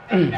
Hello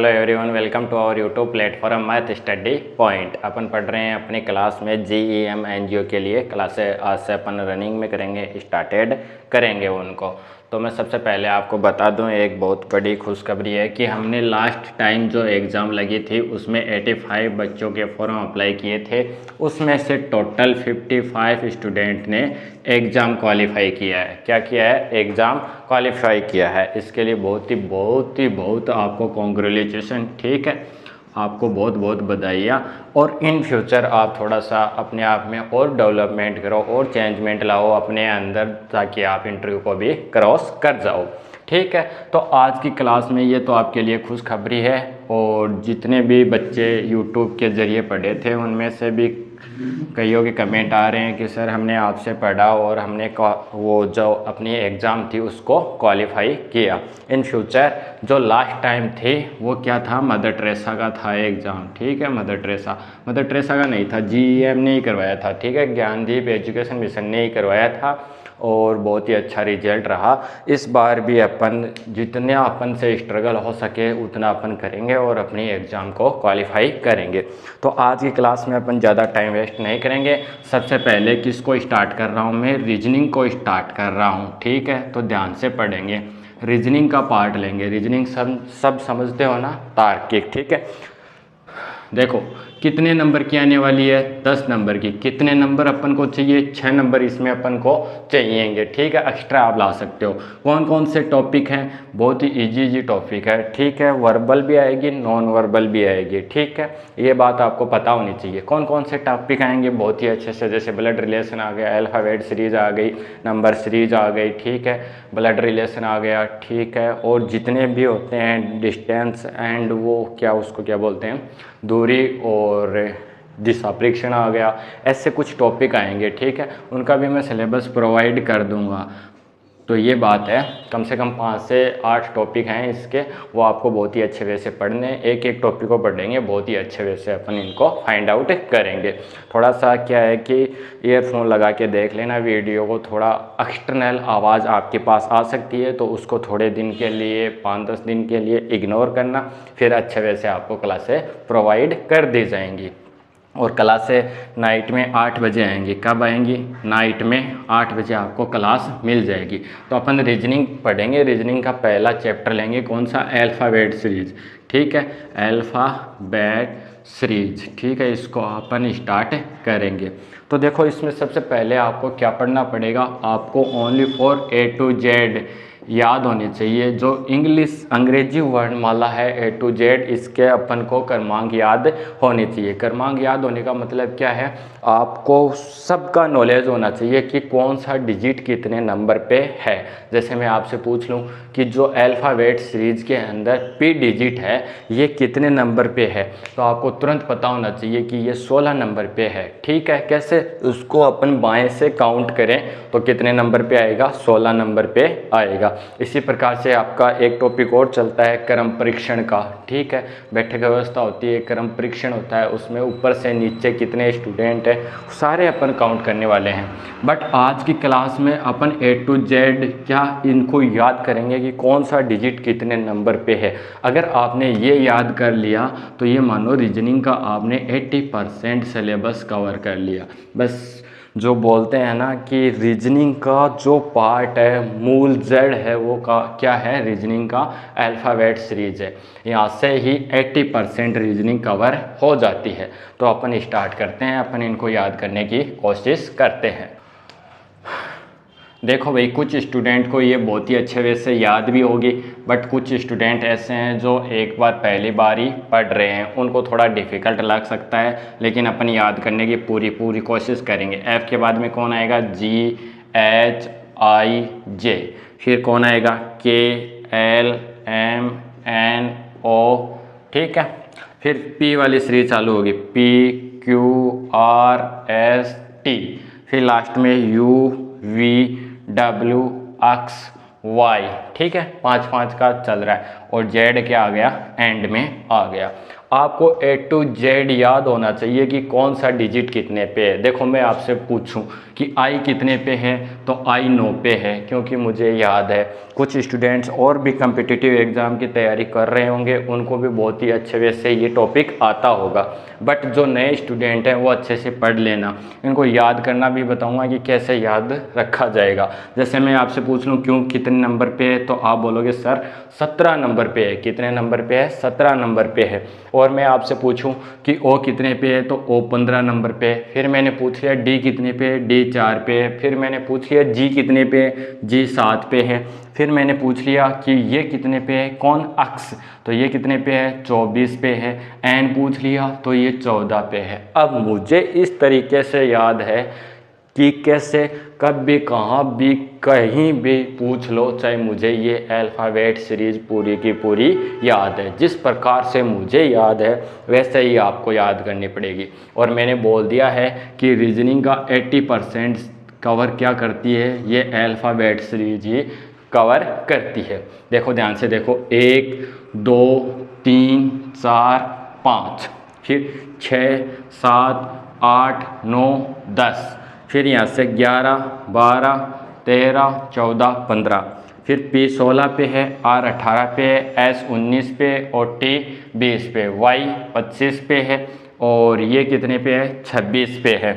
everyone, welcome to our YouTube platform Math Study Point. अपन पढ़ रहे हैं अपनी क्लास में GEM NGO के लिए क्लासेस आज से अपन रनिंग में करेंगे, स्टार्टेड करेंगे उनको। तो मैं सबसे पहले आपको बता दूं, एक बहुत बड़ी खुशखबरी है कि हमने लास्ट टाइम जो एग्ज़ाम लगी थी उसमें 85 बच्चों के फॉर्म अप्लाई किए थे। उसमें से टोटल 55 स्टूडेंट ने एग्ज़ाम क्वालिफाई किया है। क्या किया है? एग्ज़ाम क्वालिफाई किया है। इसके लिए बहुत आपको कॉन्ग्रेचुलेसन, ठीक है, आपको बहुत बहुत बधाइयाँ। और इन फ्यूचर आप थोड़ा सा अपने आप में और डेवलपमेंट करो और चेंजमेंट लाओ अपने अंदर, ताकि आप इंटरव्यू को भी क्रॉस कर जाओ, ठीक है। तो आज की क्लास में ये तो आपके लिए खुशखबरी है। और जितने भी बच्चे यूट्यूब के ज़रिए पढ़े थे उनमें से भी कईयों के कमेंट आ रहे हैं कि सर हमने आपसे पढ़ा और हमने वो जो अपनी एग्ज़ाम थी उसको क्वालिफाई किया। इन फ्यूचर जो लास्ट टाइम थे वो क्या था, मदर टेरेसा का था एग्ज़ाम, ठीक है। मदर टेरेसा का नहीं था, GEM ने ही करवाया था, ठीक है। ज्ञानदीप एजुकेशन मिशन ने ही करवाया था और बहुत ही अच्छा रिजल्ट रहा। इस बार भी अपन जितना अपन से स्ट्रगल हो सके उतना अपन करेंगे और अपनी एग्ज़ाम को क्वालिफाई करेंगे। तो आज की क्लास में अपन ज़्यादा टाइम वेस्ट नहीं करेंगे। सबसे पहले किसको स्टार्ट कर रहा हूँ मैं? रीजनिंग को स्टार्ट कर रहा हूँ, ठीक है। तो ध्यान से पढ़ेंगे, रीजनिंग का पार्ट लेंगे। रीजनिंग सब समझते हो ना, तार्किक, ठीक है। देखो कितने नंबर की आने वाली है? 10 नंबर की। कितने नंबर अपन को चाहिए? 6 नंबर इसमें अपन को चाहिएंगे, ठीक है। एक्स्ट्रा आप ला सकते हो। कौन कौन से टॉपिक हैं? बहुत ही इजी टॉपिक है, ठीक है। वर्बल भी आएगी, नॉन वर्बल भी आएगी, ठीक है। ये बात आपको पता होनी चाहिए। कौन कौन से टॉपिक आएंगे बहुत ही अच्छे से, जैसे ब्लड रिलेशन आ गया, अल्फ़ाबेट सीरीज आ गई, नंबर सीरीज आ गई, ठीक है, ब्लड रिलेशन आ गया, ठीक है। और जितने भी होते हैं डिस्टेंस एंड वो क्या बोलते हैं, दूरी, और दिशा परीक्षण आ गया। ऐसे कुछ टॉपिक आएंगे, ठीक है। उनका भी मैं सिलेबस प्रोवाइड कर दूंगा। तो ये बात है, कम से कम 5 से 8 टॉपिक हैं इसके, वो आपको बहुत ही अच्छे वे से पढ़ने, एक एक टॉपिक को पढ़ेंगे बहुत ही अच्छे वे से अपन इनको फाइंड आउट करेंगे। थोड़ा सा क्या है कि ईयरफोन लगा के देख लेना वीडियो को, थोड़ा एक्सटर्नल आवाज़ आपके पास आ सकती है तो उसको थोड़े दिन के लिए, 5-10 दिन के लिए इग्नोर करना, फिर अच्छे वे से आपको क्लासें प्रोवाइड कर दी जाएंगी। और क्लासें नाइट में 8 बजे आएंगी। कब आएंगी? नाइट में 8 बजे आपको क्लास मिल जाएगी। तो अपन रीजनिंग पढ़ेंगे। रीजनिंग का पहला चैप्टर लेंगे, कौन सा? अल्फ़ाबेट सीरीज, ठीक है। अल्फ़ाबेट सीरीज, ठीक है। इसको अपन स्टार्ट करेंगे। तो देखो इसमें सबसे पहले आपको क्या पढ़ना पड़ेगा? आपको only for A to Z याद होनी चाहिए। जो अंग्रेजी वर्णमाला है A to Z, इसके अपन को क्रमांक याद होनी चाहिए। क्रमांक याद होने का मतलब क्या है? आपको सबका नॉलेज होना चाहिए कि कौन सा डिजिट कितने नंबर पे है। जैसे मैं आपसे पूछ लूँ कि जो अल्फ़ाबेट सीरीज के अंदर P डिजिट है ये कितने नंबर पे है, तो आपको तुरंत पता होना चाहिए कि ये 16 नंबर पे है, ठीक है। कैसे? उसको अपन बाएं से काउंट करें तो कितने नंबर पे आएगा? 16 नंबर पे आएगा। इसी प्रकार से आपका एक टॉपिक और चलता है क्रम परीक्षण का, ठीक है। बैठक व्यवस्था होती है, क्रम परीक्षण होता है, उसमें ऊपर से नीचे कितने स्टूडेंट हैं सारे अपन काउंट करने वाले हैं। बट आज की क्लास में अपन A to Z क्या इनको याद करेंगे कि कौन सा डिजिट कितने नंबर पे है। अगर आपने ये याद कर लिया तो ये मानो रीजनिंग का आपने 80% सिलेबस कवर कर लिया। बस जो बोलते हैं ना कि रीजनिंग का जो पार्ट है, मूल जड़ है, वो क्या है? रीजनिंग का अल्फ़ाबेट सीरीज है। यहाँ से ही 80% रीजनिंग कवर हो जाती है। तो अपन स्टार्ट करते हैं, अपन इनको याद करने की कोशिश करते हैं। देखो भाई, कुछ स्टूडेंट को ये बहुत ही अच्छे वे से याद भी होगी, बट कुछ स्टूडेंट ऐसे हैं जो एक बार पहली बार ही पढ़ रहे हैं, उनको थोड़ा डिफ़िकल्ट लग सकता है। लेकिन अपन याद करने की पूरी कोशिश करेंगे। F के बाद में कौन आएगा? GHIJ। फिर कौन आएगा? KLMNO, ठीक है। फिर P वाली सीरीज चालू होगी, PQRST। फिर लास्ट में UVWXY, ठीक है। 5-5 का चल रहा है। और जेड क्या आ गया, एंड में आ गया। आपको ए टू जेड याद होना चाहिए कि कौन सा डिजिट कितने पे है। देखो मैं आपसे पूछूं कि आई कितने पे है, तो आई 9 पे है, क्योंकि मुझे याद है। कुछ स्टूडेंट्स और भी कम्पिटिटिव एग्ज़ाम की तैयारी कर रहे होंगे, उनको भी बहुत ही अच्छे वे से ये टॉपिक आता होगा। बट जो नए स्टूडेंट हैं वो अच्छे से पढ़ लेना। इनको याद करना भी बताऊंगा कि कैसे याद रखा जाएगा। जैसे मैं आपसे पूछ लूँ क्यों कितने नंबर पे है, तो आप बोलोगे सर 17 नंबर पे है। कितने नंबर पे है, 17 नंबर पे है। और मैं आपसे पूछूं कि ओ कितने पे है, तो ओ 15 नंबर पे है। फिर मैंने पूछ लिया डी कितने पे है, डी 4 पे है। फिर मैंने पूछ लिया जी कितने पे है, जी 7 पे है। फिर मैंने पूछ लिया कि ये कितने पे है, कौन अक्स, तो ये कितने पे है, 24 पे है। एन पूछ लिया तो ये 14 पे है। अब मुझे इस तरीके से याद है कि कैसे कब भी कहाँ भी कहीं भी पूछ लो, चाहे मुझे ये अल्फ़ाबेट सीरीज़ पूरी की पूरी याद है। जिस प्रकार से मुझे याद है वैसे ही आपको याद करनी पड़ेगी। और मैंने बोल दिया है कि रीजनिंग का 80% कवर क्या करती है, ये अल्फ़ाबेट सीरीज ही कवर करती है। देखो ध्यान से देखो, 1 2 3 4 5, फिर 6 7 8 9 10, फिर यहाँ से 11 12 13 14 15, फिर P 16 पे है, R 18 पे है, S 19 पे और T 20 पे, Y 25 पे है और ये कितने पे है, 26 पे है।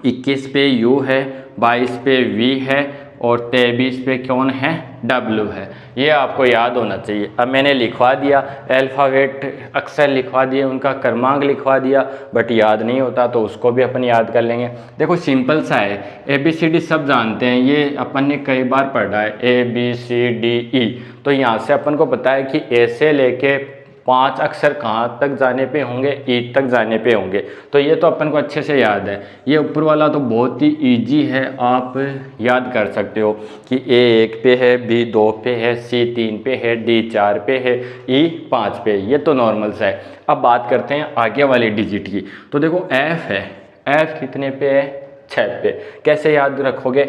21 पे U है, 22 पे V है और 23 पे कौन है, W है। ये आपको याद होना चाहिए। अब मैंने लिखवा दिया अल्फ़ाबेट, अक्षर लिखवा दिए, उनका क्रमांक लिखवा दिया, बट याद नहीं होता तो उसको भी अपन याद कर लेंगे। देखो सिंपल सा है, ABCD सब जानते हैं, ये अपन ने कई बार पढ़ा है, ABCDE। तो यहाँ से अपन को पता है कि A से लेके 5 अक्षर कहाँ तक जाने पे होंगे, ई तक जाने पे होंगे। तो ये तो अपन को अच्छे से याद है। ये ऊपर वाला तो बहुत ही इजी है, आप याद कर सकते हो कि ए 1 पे है, बी 2 पे है, सी 3 पे है, डी 4 पे है, ई 5 पे। ये तो नॉर्मल सा है। अब बात करते हैं आगे वाले डिजिट की। तो देखो एफ है, एफ कितने पे है, 6 पे। कैसे याद रखोगे,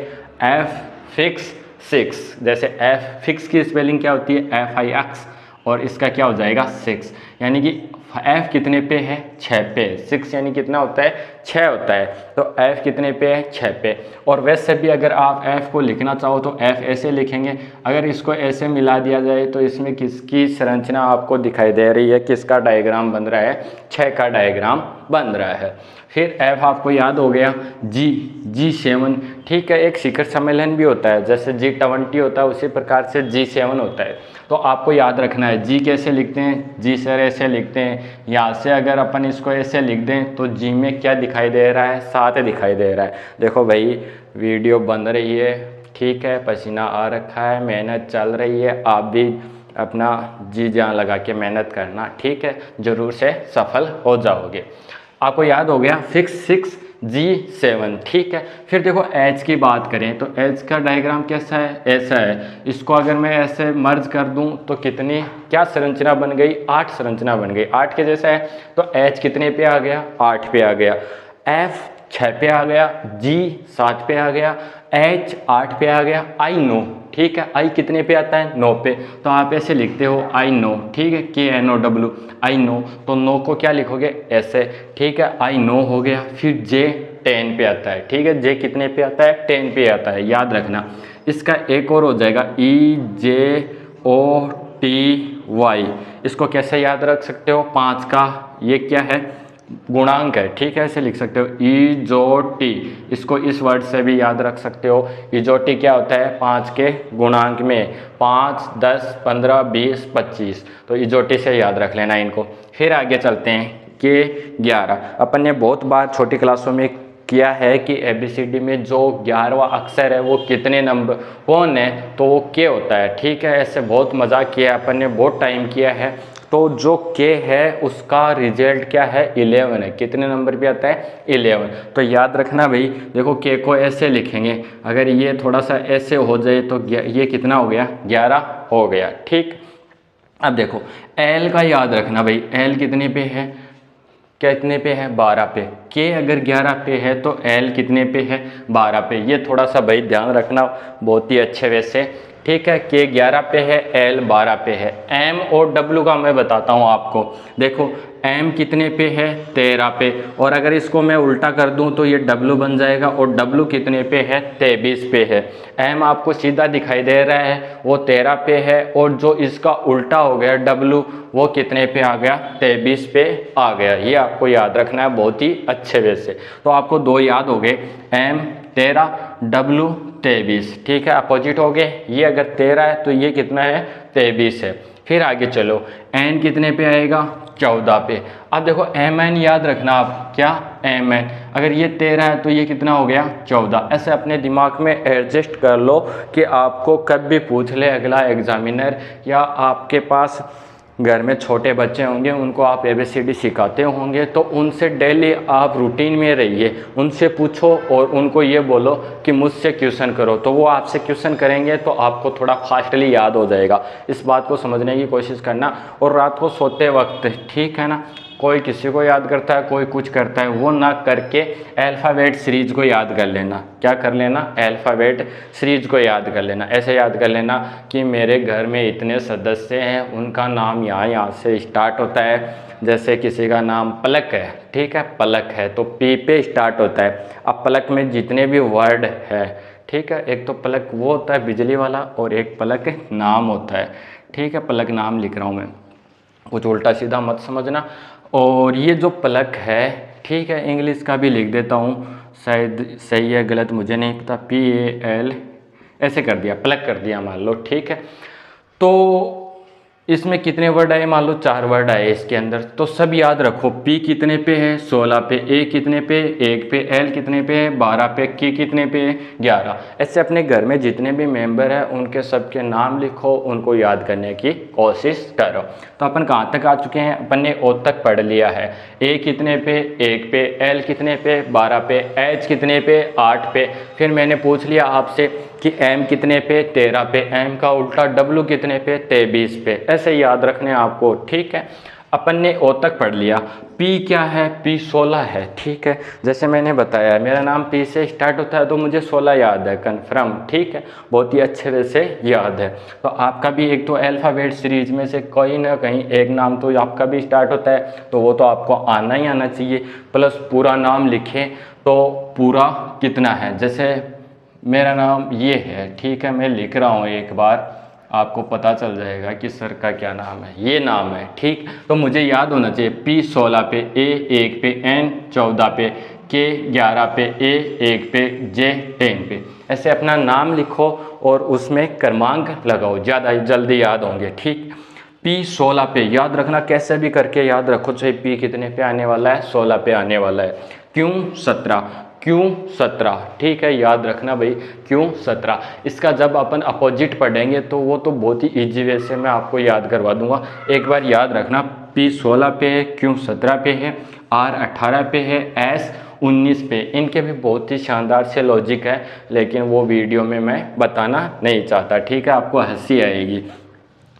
एफ फिक्स 6। जैसे एफ फिक्स की स्पेलिंग क्या होती है, FIX, और इसका क्या हो जाएगा 6। यानी कि f कितने पे है, 6 पे। 6 यानी कितना होता है, 6 होता है। तो f कितने पे है, 6 पे। और वैसे भी अगर आप f को लिखना चाहो तो f ऐसे लिखेंगे। अगर इसको ऐसे मिला दिया जाए तो इसमें किसकी संरचना आपको दिखाई दे रही है, किसका डायग्राम बन रहा है, 6 का डायग्राम बन रहा है। फिर f आपको याद हो गया, G7, ठीक है। एक शिखर सम्मेलन भी होता है, जैसे G20 होता है उसी प्रकार से G7 होता है। तो आपको याद रखना है G कैसे लिखते हैं, G सर ऐसे लिखते हैं। यहाँ से अगर अपन इसको ऐसे लिख दें तो G में क्या दिखाई दे रहा है, 7 दिखाई दे रहा है। देखो भाई वीडियो बन रही है, ठीक है, पसीना आ रखा है, मेहनत चल रही है। आप भी अपना जी जान लगा के मेहनत करना, ठीक है, ज़रूर से सफल हो जाओगे। आपको याद हो गया फिक्स 6 G7, ठीक है। फिर देखो H की बात करें तो H का डायग्राम कैसा है, ऐसा है। इसको अगर मैं ऐसे मर्ज कर दूं तो कितनी क्या संरचना बन गई, 8 संरचना बन गई, 8 के जैसा है। तो H कितने पे आ गया, 8 पे आ गया। F 6 पे आ गया, G 7 पे आ गया, H 8 पे आ गया, I 9, ठीक है। I कितने पे आता है, 9 पे। तो आप ऐसे लिखते हो I 9, ठीक है, KNOW, I 9। तो 9 को क्या लिखोगे, ऐसे, ठीक है, I 9 हो गया। फिर J 10 पे आता है, ठीक है। J कितने पे आता है, 10 पे आता है, याद रखना। इसका एक और हो जाएगा EJOTY। इसको कैसे याद रख सकते हो, 5 का ये क्या है, गुणांक है, ठीक है, ऐसे लिख सकते हो इजोटी। इसको इस वर्ड से भी याद रख सकते हो। इजोटी क्या होता है, 5 के गुणांक में, 5 10 15 20 25। तो इजोटी से याद रख लेना इनको। फिर आगे चलते हैं के 11। अपन ने बहुत बार छोटी क्लासों में किया है कि ABCD में जो 11वां अक्षर है वो कितने नंबर कौन है, तो वो के होता है, ठीक है। ऐसे बहुत मजाक किया है अपन ने, बहुत टाइम किया है। तो जो के है उसका रिजल्ट क्या है, 11 है। कितने नंबर पे आता है, 11। तो याद रखना भाई, देखो के को ऐसे लिखेंगे, अगर ये थोड़ा सा ऐसे हो जाए तो ये कितना हो गया, 11 हो गया, ठीक। अब देखो एल का याद रखना भाई, एल कितने पे है, कितने पे है, 12 पे। के अगर 11 पे है तो एल कितने पे है, 12 पे। ये थोड़ा सा भाई ध्यान रखना बहुत ही अच्छे वैसे, ठीक है। के 11 पे है, एल 12 पे है। एम और डब्लू का मैं बताता हूँ आपको। देखो एम कितने पे है, 13 पे, और अगर इसको मैं उल्टा कर दूं तो ये डब्लू बन जाएगा, और डब्लू कितने पे है, 23 पे है। एम आपको सीधा दिखाई दे रहा है, वो 13 पे है, और जो इसका उल्टा हो गया डब्लू, वो कितने पे आ गया, 23 पे आ गया। ये आपको याद रखना है बहुत ही अच्छे वे से। तो आपको दो याद हो गए, एम 13, डब्लू 23, ठीक है, अपोजिट हो गए। ये अगर 13 है तो ये कितना है, 23 है। फिर आगे चलो, एन कितने पे आएगा, 14 पे। अब देखो एम एन याद रखना आप, क्या एम एन, अगर ये 13 है तो ये कितना हो गया, 14। ऐसे अपने दिमाग में एडजस्ट कर लो कि आपको कब भी पूछ ले अगला एग्जामिनर, या आपके पास घर में छोटे बच्चे होंगे उनको आप ABCD सिखाते होंगे, तो उनसे डेली आप रूटीन में रहिए, उनसे पूछो और उनको ये बोलो कि मुझसे क्वेश्चन करो, तो वो आपसे क्वेश्चन करेंगे तो आपको थोड़ा फास्टली याद हो जाएगा। इस बात को समझने की कोशिश करना। और रात को सोते वक्त, ठीक है ना, कोई किसी को याद करता है, कोई कुछ करता है, वो ना करके अल्फ़ाबेट सीरीज को याद कर लेना। क्या कर लेना, अल्फ़ाबेट सीरीज को याद कर लेना। ऐसे याद कर लेना कि मेरे घर में इतने सदस्य हैं, उनका नाम यहाँ से स्टार्ट होता है। जैसे किसी का नाम पलक है, ठीक है, पलक है तो पी पे स्टार्ट होता है। अब पलक में जितने भी वर्ड है, ठीक है, एक तो पलक वो होता है बिजली वाला, और एक पलक नाम होता है, ठीक है। पलक नाम लिख रहा हूँ मैं, कुछ उल्टा सीधा मत समझना। और ये जो पलक है, ठीक है, इंग्लिश का भी लिख देता हूँ, शायद सही है गलत मुझे नहीं पता, PAL ऐसे कर दिया, पलक कर दिया मान लो, ठीक है। तो इसमें कितने वर्ड आए, मान लो 4 वर्ड आए इसके अंदर, तो सब याद रखो। P कितने पे है, 16 पे, A कितने पे, 1 पे, L कितने पे है, 12 पे, K कितने पे है, 11। ऐसे अपने घर में जितने भी मेंबर हैं उनके सबके नाम लिखो, उनको याद करने की कोशिश करो। तो अपन कहाँ तक आ चुके हैं, अपन ने O तक पढ़ लिया है। A कितने पे, 1 पे, L कितने पे, 12 पे, H कितने पे, 8 पे। फिर मैंने पूछ लिया आपसे कि M कितने पे, 13 पे, M का उल्टा W कितने पे, 23 पे। ऐसे याद रखने आपको, ठीक है। अपन ने O तक पढ़ लिया। P क्या है, P 16 है, ठीक है। जैसे मैंने बताया मेरा नाम P से स्टार्ट होता है तो मुझे 16 याद है, कन्फर्म, ठीक है, बहुत ही अच्छे वे से याद है। तो आपका भी एक तो अल्फ़ाबेट सीरीज में से कोई ना कहीं एक नाम तो आपका भी स्टार्ट होता है, तो वो तो आपको आना ही आना चाहिए। प्लस पूरा नाम लिखें तो पूरा कितना है, जैसे मेरा नाम ये है, ठीक है, मैं लिख रहा हूँ, एक बार आपको पता चल जाएगा कि सर का क्या नाम है, ये नाम है, ठीक। तो मुझे याद होना चाहिए, P 16 पे, A 1 पे, N 14 पे, K 11 पे, A 1 पे, J 10 पे। ऐसे अपना नाम लिखो और उसमें क्रमांक लगाओ, ज़्यादा जल्दी याद होंगे, ठीक। P 16 पे याद रखना, कैसे भी करके याद रखो, चाहे P कितने पे आने वाला है, 16 पे आने वाला है। क्यों 17, क्यों 17, ठीक है, याद रखना भाई, क्यों 17। इसका जब अपन अपोजिट पढ़ेंगे तो वो तो बहुत ही ईजी वे से मैं आपको याद करवा दूंगा। एक बार याद रखना, P 16 पे है, क्यों 17 पे है, R 18 पे है, S 19 पे। इनके भी बहुत ही शानदार से लॉजिक है, लेकिन वो वीडियो में मैं बताना नहीं चाहता, ठीक है, आपको हंसी आएगी।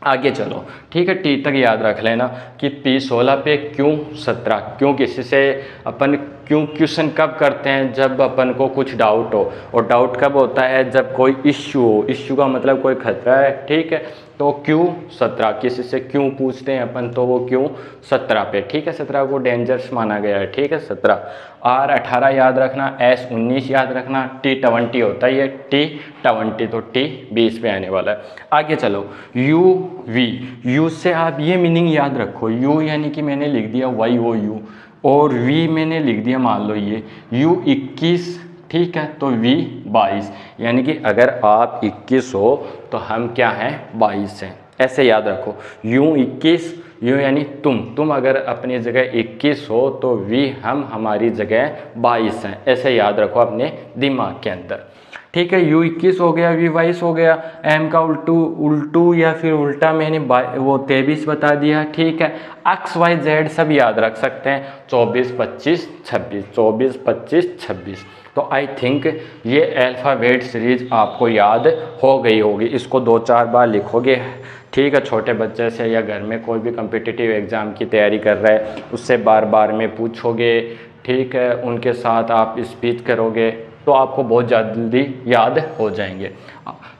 आगे चलो, ठीक है, T तक याद रख लेना कि P 16 पे, क्यों 17। क्यों किसी से अपन क्यों क्वेश्चन कब करते हैं, जब अपन को कुछ डाउट हो, और डाउट कब होता है, जब कोई इश्यू हो। इश्यू का मतलब कोई खतरा है, ठीक है। तो क्यों 17, किसी से क्यों पूछते हैं अपन, तो वो क्यों 17 पे, ठीक है। 17 को डेंजरस माना गया है, ठीक है, 17। R 18 याद रखना, S 19 याद रखना, T 20 होता है, ये T 20, तो T 20 पे आने वाला है। आगे चलो, U V, U से आप ये मीनिंग याद रखो, U यानी कि मैंने लिख दिया YOU, और V मैंने लिख दिया मान लो ये U 21, ठीक है, तो V 22, यानी कि अगर आप 21 हो तो हम क्या हैं, 22 हैं। ऐसे याद रखो, U 21, U यानी तुम अगर अपनी जगह 21 हो तो V हम हमारी जगह 22 हैं। ऐसे याद रखो अपने दिमाग के अंदर, ठीक है। U 21 हो गया, V 22 हो गया। M का उल्टू या फिर उल्टा मैंने वो 23 बता दिया, ठीक है। X Y Z सब याद रख सकते हैं, 24 25 26, 24 25 26। तो आई थिंक ये अल्फ़ाबेट सीरीज आपको याद हो गई होगी। इसको 2-4 बार लिखोगे, ठीक है। छोटे बच्चे से या घर में कोई भी कम्पिटिटिव एग्ज़ाम की तैयारी कर रहा है उससे बार बार में पूछोगे, ठीक है, उनके साथ आप स्पीच करोगे तो आपको बहुत जल्दी याद हो जाएंगे।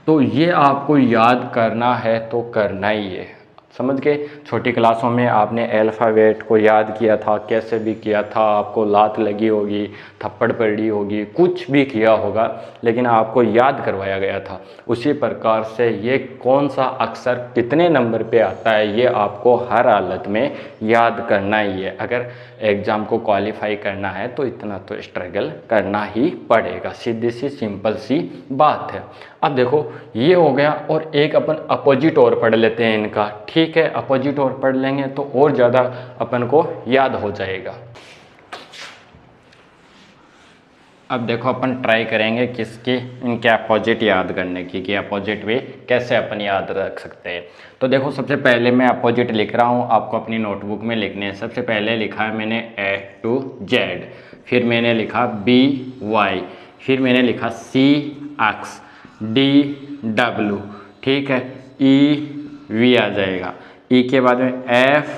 तो ये आपको याद करना है तो करना ही है, समझ गए। छोटी क्लासों में आपने अल्फ़ाबेट को याद किया था, कैसे भी किया था, आपको लात लगी होगी, थप्पड़ पड़ी होगी, कुछ भी किया होगा, लेकिन आपको याद करवाया गया था। उसी प्रकार से ये कौन सा अक्षर कितने नंबर पे आता है ये आपको हर हालत में याद करना ही है। अगर एग्ज़ाम को क्वालिफाई करना है तो इतना तो स्ट्रगल करना ही पड़ेगा, सीधी सी सिंपल सी बात है। अब देखो ये हो गया, और एक अपन अपोजिट और पढ़ लेते हैं इनका, ठीक है। अपोजिट और पढ़ लेंगे तो और ज़्यादा अपन को याद हो जाएगा। अब देखो अपन ट्राई करेंगे किसकी, इनके अपोजिट याद करने की, कि अपोजिट भी कैसे अपन याद रख सकते हैं। तो देखो सबसे पहले मैं अपोजिट लिख रहा हूँ, आपको अपनी नोटबुक में लिखने हैं। सबसे पहले लिखा है मैंने A to Z, फिर मैंने लिखा B Y, फिर मैंने लिखा C X D W, ठीक है, E V आ जाएगा, E के बाद में F,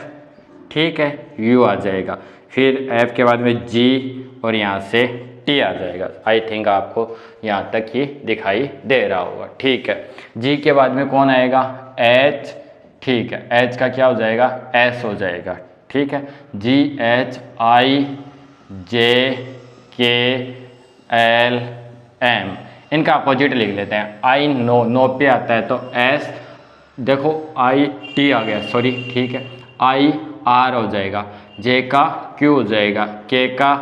ठीक है, U आ जाएगा, फिर F के बाद में G और यहाँ से T आ जाएगा। आई थिंक आपको यहाँ तक ही दिखाई दे रहा होगा, ठीक है। G के बाद में कौन आएगा, H, ठीक है, H का क्या हो जाएगा, S हो जाएगा, ठीक है। G H I J K L M, इनका अपोजिट लिख लेते हैं। I नो पे आता है तो S, देखो I T आ गया, सॉरी, ठीक है, I R हो जाएगा, J का Q हो जाएगा, K का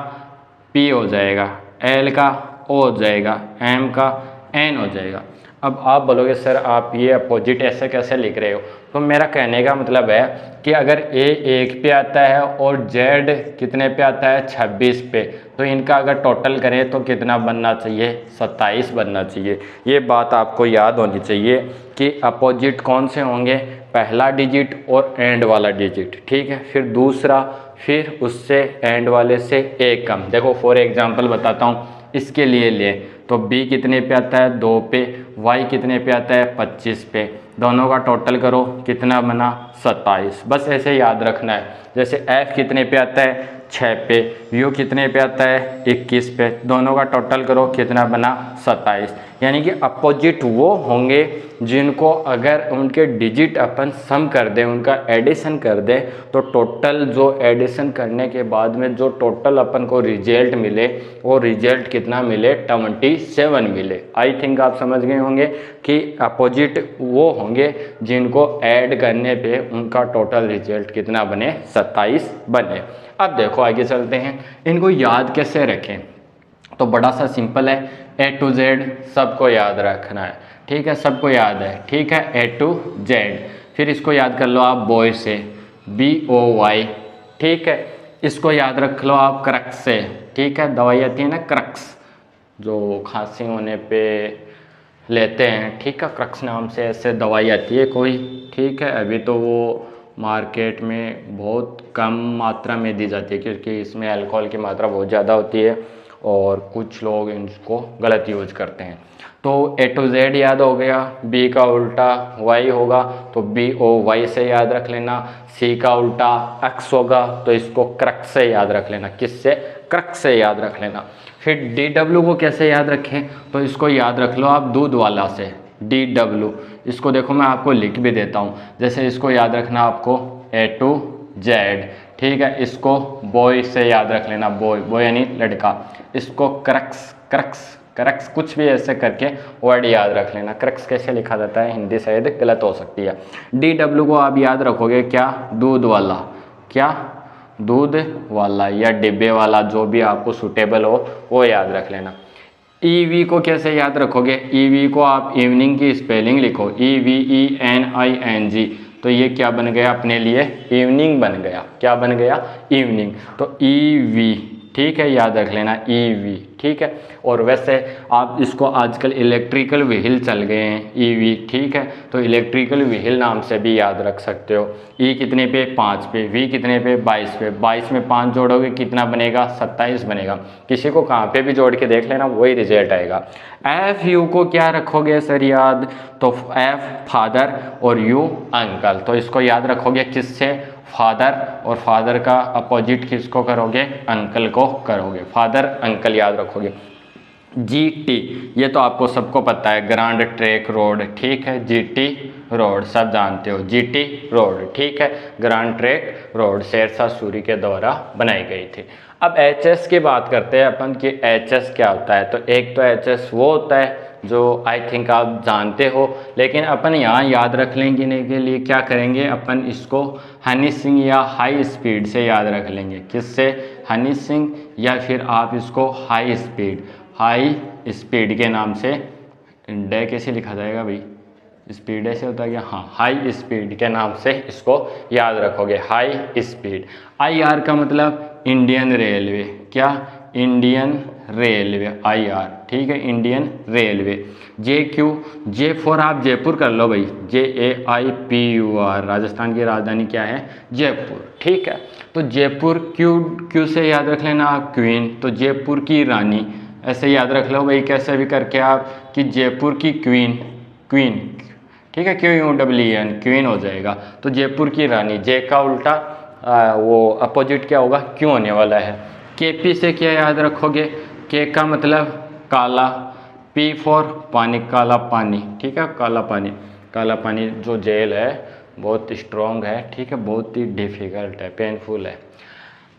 P हो जाएगा, L का O हो जाएगा, M का N हो जाएगा। अब आप बोलोगे सर आप ये अपोजिट ऐसे कैसे लिख रहे हो, तो मेरा कहने का मतलब है कि अगर A 1 पे आता है और Z कितने पे आता है, 26 पे, तो इनका अगर टोटल करें तो कितना बनना चाहिए, 27 बनना चाहिए। ये बात आपको याद होनी चाहिए कि अपोजिट कौन से होंगे, पहला डिजिट और एंड वाला डिजिट, ठीक है, फिर दूसरा, फिर उससे एंड वाले से एक कम। देखो फॉर एग्जांपल बताता हूँ, इसके लिए ले तो B कितने पे आता है, 2 पे, Y कितने पे आता है, 25 पे, दोनों का टोटल करो कितना बना, 27। बस ऐसे याद रखना है। जैसे F कितने पे आता है, 6 पे, U कितने पे आता है, 21 पे, दोनों का टोटल करो कितना बना, 27। यानी कि अपोजिट वो होंगे जिनको अगर उनके डिजिट अपन सम कर दें, उनका एडिशन कर दें, तो टोटल जो एडिशन करने के बाद में जो टोटल अपन को रिजल्ट मिले, वो रिजल्ट कितना मिले, 27 मिले। आई थिंक आप समझ गए होंगे कि अपोजिट वो होंगे जिनको ऐड करने पे उनका टोटल रिजल्ट कितना बने, 27 बने। अब देखो आगे चलते हैं, इनको याद कैसे रखें, तो बड़ा सा सिंपल है, A to Z सबको याद रखना है, ठीक है, सबको याद है, ठीक है, A to Z। फिर इसको याद कर लो आप बॉय से, BOY, ठीक है। इसको याद रख लो आप क्रक्स से, ठीक है, दवाई आती है ना क्रक्स, जो खांसी होने पे लेते हैं, ठीक है, क्रक्स नाम से ऐसे दवाई आती है कोई, ठीक है। अभी तो वो मार्केट में बहुत कम मात्रा में दी जाती है क्योंकि इसमें अल्कोहल की मात्रा बहुत ज़्यादा होती है और कुछ लोग इसको गलत यूज करते हैं। तो A to Z याद हो गया, B का उल्टा Y होगा तो BOY से याद रख लेना, C का उल्टा X होगा तो इसको क्रक्स से याद रख लेना, किससे, क्रक्स से याद रख लेना। फिर DW को कैसे याद रखें, तो इसको याद रख लो आप दूध वाला से, DW। इसको देखो मैं आपको लिख भी देता हूँ, जैसे इसको याद रखना आपको A to Z, ठीक है। इसको बॉय से याद रख लेना, बॉय यानी लड़का, इसको क्रक्स, क्रक्स कुछ भी ऐसे करके वर्ड याद रख लेना। क्रक्स कैसे लिखा जाता है, हिंदी शायद गलत हो सकती है। DW को आप याद रखोगे क्या, दूध वाला, क्या, दूध वाला या डिब्बे वाला, जो भी आपको सूटेबल हो वो याद रख लेना। EV को कैसे याद रखोगे, EV को आप इवनिंग की स्पेलिंग लिखो, EVENING, तो ये क्या बन गया अपने लिए, इवनिंग बन गया, क्या बन गया, इवनिंग। तो EV, ठीक है, याद रख लेना EV, ठीक है। और वैसे आप इसको आजकल इलेक्ट्रिकल व्हील चल गए हैं, EV, ठीक है, तो इलेक्ट्रिकल व्हील नाम से भी याद रख सकते हो। E कितने पे, 5 पे, V कितने पे, 22 पे, 22 में 5 जोड़ोगे कितना बनेगा, 27 बनेगा। किसी को कहाँ पे भी जोड़ के देख लेना, वही रिजल्ट आएगा। FU को क्या रखोगे सर याद, तो F फादर और U अंकल, तो इसको याद रखोगे किससे, फादर, और फादर का अपोजिट किसको करोगे, अंकल को करोगे, फादर अंकल याद रखोगे। जीटी ये तो आपको सबको पता है, ग्रांड ट्रैंक रोड, ठीक है, जीटी रोड सब जानते हो, जीटी रोड, ठीक है, grand trunk road Sher Shah Suri के द्वारा बनाई गई थी। अब एचएस की बात करते हैं अपन कि एचएस क्या होता है। तो एक तो एचएस वो होता है जो आई थिंक आप जानते हो, लेकिन अपन यहाँ याद रख लेंगे के लिए क्या करेंगे, अपन इसको हनी सिंह या हाई स्पीड से याद रख लेंगे। किससे, हनी सिंह, या फिर आप इसको हाई स्पीड के नाम से, डे कैसे लिखा जाएगा भाई, स्पीड ऐसे होता है क्या, हाँ, हाई स्पीड के नाम से इसको याद रखोगे, हाई स्पीड। आईआर का मतलब इंडियन रेलवे, क्या, इंडियन रेलवे, आईआर, ठीक है, इंडियन रेलवे। जे फॉर आप जयपुर कर लो भाई, JAIPUR, राजस्थान की राजधानी क्या है, जयपुर, ठीक है। तो जयपुर क्यू से याद रख लेना आप, क्वीन, तो जयपुर की रानी ऐसे याद रख लो भाई, कैसे भी करके आप, कि जयपुर की क्वीन, ठीक है, QUEN, क्वीन हो जाएगा। तो जयपुर की रानी, जे का उल्टा वो अपोजिट क्या होगा, क्यों होने वाला है। KP से क्या याद रखोगे, के का मतलब काला, P फॉर पानी, काला पानी, ठीक है, काला पानी जो जेल है बहुत स्ट्रॉन्ग है, ठीक है, बहुत ही डिफ़िकल्ट है, पेनफुल है।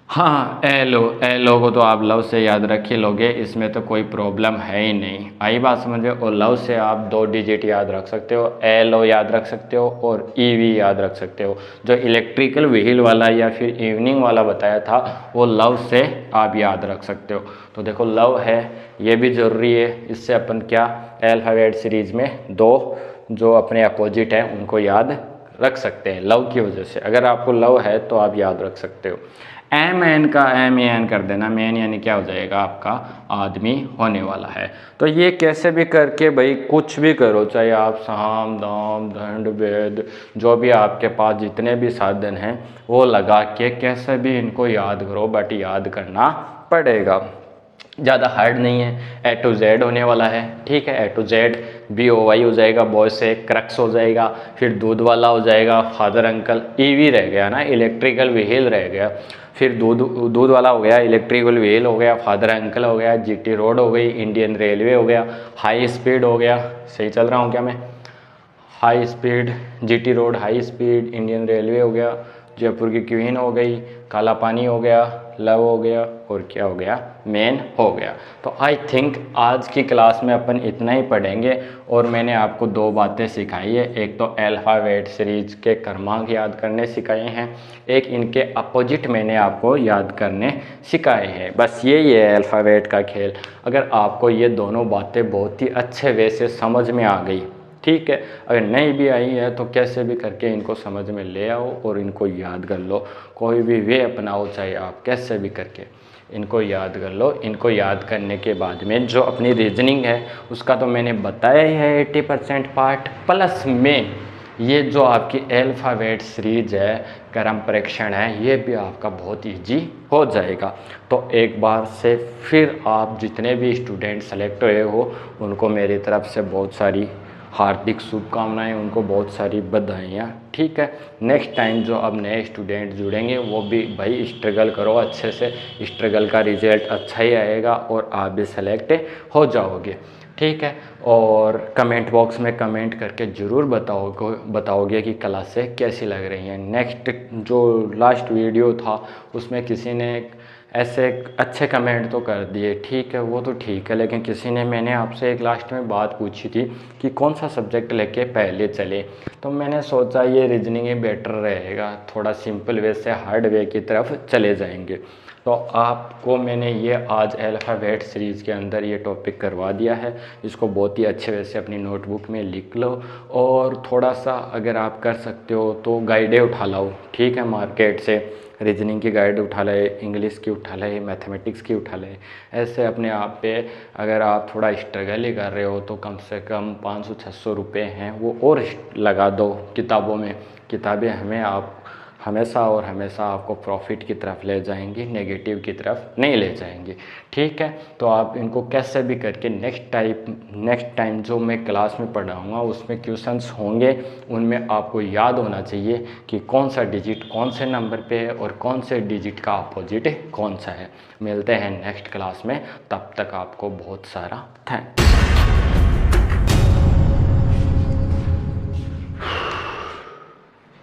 हाँ, एलो को तो आप लव से याद रख ही लोगे, इसमें तो कोई प्रॉब्लम है ही नहीं, आई बात समझे। और लव से आप 2 डिजिट याद रख सकते हो, LO याद रख सकते हो और EV याद रख सकते हो। जो इलेक्ट्रिकल व्हील वाला या फिर इवनिंग वाला बताया था वो लव से आप याद रख सकते हो। तो देखो लव है, ये भी ज़रूरी है, इससे अपन क्या अल्फ़ाबेट सीरीज़ में 2 जो अपने अपोजिट हैं उनको याद रख सकते हैं लव की वजह से। अगर आपको लव है तो आप याद रख सकते हो। MN का MAN कर देना, मैन यानी क्या हो जाएगा आपका आदमी होने वाला है। तो ये कैसे भी करके भाई कुछ भी करो, चाहे आप साम दाम दंड वेद जो भी आपके पास जितने भी साधन हैं वो लगा के कैसे भी इनको याद करो, बट याद करना पड़ेगा, ज़्यादा हार्ड नहीं है। A to Z होने वाला है, ठीक है, A to Z, BOY हो जाएगा, बॉय से क्रक्स हो जाएगा, फिर दूध वाला हो जाएगा, फादर अंकल, EV रह गया ना, इलेक्ट्रिकल व्हील रह गया, फिर दूध वाला हो गया, इलेक्ट्रिकल व्हील हो गया, फादर अंकल हो गया, GT रोड हो गई, इंडियन रेलवे हो गया, हाई स्पीड हो गया, सही चल रहा हूँ क्या मैं, high speed, GT road, high speed, Indian railway हो गया, जयपुर की क्वीन हो गई, काला पानी हो गया, लव हो गया, और क्या हो गया, मेन हो गया। तो आई थिंक आज की क्लास में अपन इतना ही पढ़ेंगे, और मैंने आपको 2 बातें सिखाई है, एक तो अल्फ़ाबेट सीरीज के क्रमांक याद करने सिखाए हैं, एक इनके अपोजिट मैंने आपको याद करने सिखाए हैं। बस यही है अल्फ़ाबेट का खेल। अगर आपको ये दोनों बातें बहुत ही अच्छे वे से समझ में आ गई, ठीक है, अगर नहीं भी आई है तो कैसे भी करके इनको समझ में ले आओ और इनको याद कर लो, कोई भी वे अपनाओ, चाहे आप कैसे भी करके इनको याद कर लो। इनको याद करने के बाद में जो अपनी रीजनिंग है उसका तो मैंने बताया ही है 80% पार्ट, प्लस में ये जो आपकी अल्फ़ाबेट सीरीज है, क्रम परीक्षण है, ये भी आपका बहुत ईजी हो जाएगा। तो एक बार से फिर आप जितने भी स्टूडेंट सेलेक्ट हुए हो उनको मेरी तरफ से बहुत सारी हार्दिक शुभकामनाएं, उनको बहुत सारी बधाइयाँ, ठीक है। नेक्स्ट टाइम जो अब नए स्टूडेंट जुड़ेंगे वो भी भाई स्ट्रगल करो अच्छे से, स्ट्रगल का रिजल्ट अच्छा ही आएगा और आप भी सेलेक्ट हो जाओगे, ठीक है। और कमेंट बॉक्स में कमेंट करके ज़रूर बताओगे कि क्लासें कैसी लग रही हैं। नेक्स्ट जो लास्ट वीडियो था उसमें किसी ने ऐसे अच्छे कमेंट तो कर दिए, ठीक है, वो तो ठीक है, लेकिन किसी ने, मैंने आपसे एक लास्ट में बात पूछी थी कि कौन सा सब्जेक्ट लेके पहले चले, तो मैंने सोचा ये रीजनिंग ही बेटर रहेगा, थोड़ा सिंपल वे से हार्ड वे की तरफ चले जाएंगे। तो आपको मैंने ये आज अल्फ़ाबेट सीरीज़ के अंदर ये टॉपिक करवा दिया है, इसको बहुत ही अच्छे वे से अपनी नोटबुक में लिख लो, और थोड़ा सा अगर आप कर सकते हो तो गाइडें उठा लाओ, ठीक है, मार्केट से रीजनिंग की गाइड उठा ले, इंग्लिश की उठा ले, मैथमेटिक्स की उठा ले। ऐसे अपने आप पे अगर आप थोड़ा स्ट्रगल ही कर रहे हो तो कम से कम 500-600 रुपये हैं वो और लगा दो किताबों में। किताबें हमेशा और हमेशा आपको प्रॉफिट की तरफ ले जाएंगी, नेगेटिव की तरफ नहीं ले जाएंगी। ठीक है, तो आप इनको कैसे भी करके नेक्स्ट टाइम जो मैं क्लास में पढ़ाऊँगा उसमें क्वेश्चंस होंगे, उनमें आपको याद होना चाहिए कि कौन सा डिजिट कौन से नंबर पे है और कौन से डिजिट का अपोजिट कौन सा है। मिलते हैं नेक्स्ट क्लास में, तब तक आपको बहुत सारा थैंक्स।